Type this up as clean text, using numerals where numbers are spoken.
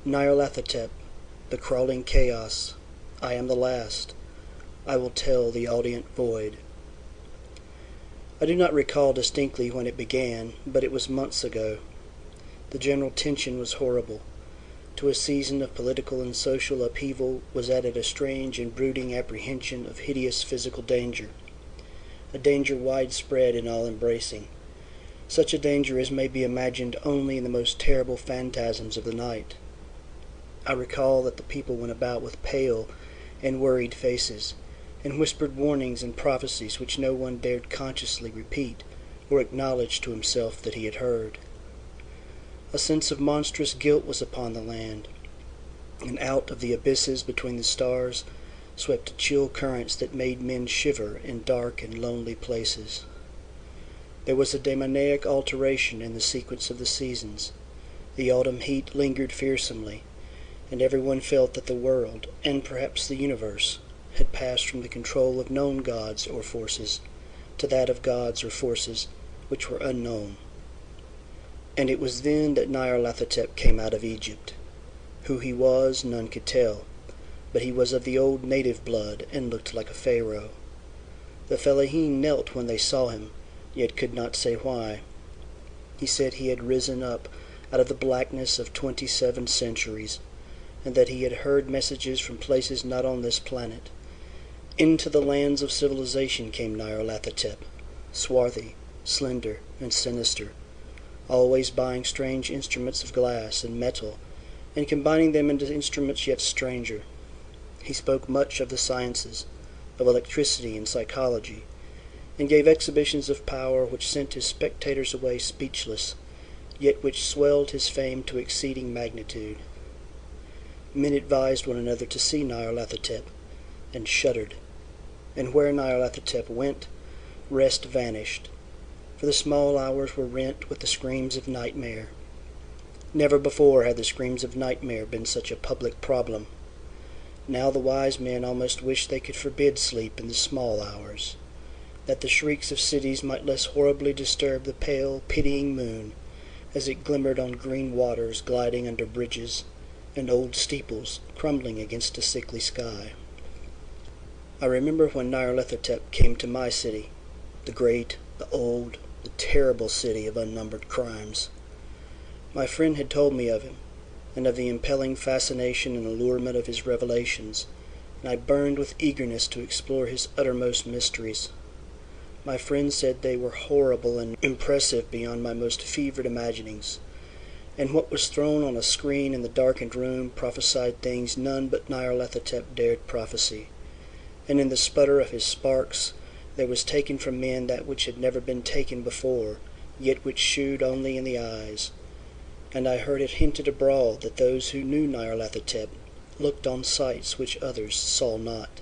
Nyarlethotep, the crawling chaos, I am the last. I will tell the audient void. I do not recall distinctly when it began, but it was months ago. The general tension was horrible. To a season of political and social upheaval was added a strange and brooding apprehension of hideous physical danger, a danger widespread and all-embracing, such a danger as may be imagined only in the most terrible phantasms of the night. I recall that the people went about with pale and worried faces, and whispered warnings and prophecies which no one dared consciously repeat or acknowledge to himself that he had heard. A sense of monstrous guilt was upon the land, and out of the abysses between the stars swept chill currents that made men shiver in dark and lonely places. There was a demoniac alteration in the sequence of the seasons. The autumn heat lingered fearsomely, and everyone felt that the world, and perhaps the universe, had passed from the control of known gods or forces to that of gods or forces which were unknown. And it was then that Nyarlathotep came out of Egypt. Who he was, none could tell, but he was of the old native blood and looked like a pharaoh. The fellaheen knelt when they saw him, yet could not say why. He said he had risen up out of the blackness of 27 centuries, and that he had heard messages from places not on this planet. Into the lands of civilization came Nyarlathotep, swarthy, slender, and sinister, always buying strange instruments of glass and metal, and combining them into instruments yet stranger. He spoke much of the sciences, of electricity and psychology, and gave exhibitions of power which sent his spectators away speechless, yet which swelled his fame to exceeding magnitude. Men advised one another to see Nyarlathotep, and shuddered. And where Nyarlathotep went, rest vanished, for the small hours were rent with the screams of nightmare. Never before had the screams of nightmare been such a public problem. Now the wise men almost wished they could forbid sleep in the small hours, that the shrieks of cities might less horribly disturb the pale, pitying moon as it glimmered on green waters gliding under bridges and old steeples crumbling against a sickly sky. I remember when Nyarlathotep came to my city, the great, the old, the terrible city of unnumbered crimes. My friend had told me of him, and of the impelling fascination and allurement of his revelations, and I burned with eagerness to explore his uttermost mysteries. My friend said they were horrible and impressive beyond my most fevered imaginings, and what was thrown on a screen in the darkened room prophesied things none but Nyarlathotep dared prophesy, and in the sputter of his sparks there was taken from men that which had never been taken before, yet which shewed only in the eyes. And I heard it hinted abroad that those who knew Nyarlathotep looked on sights which others saw not.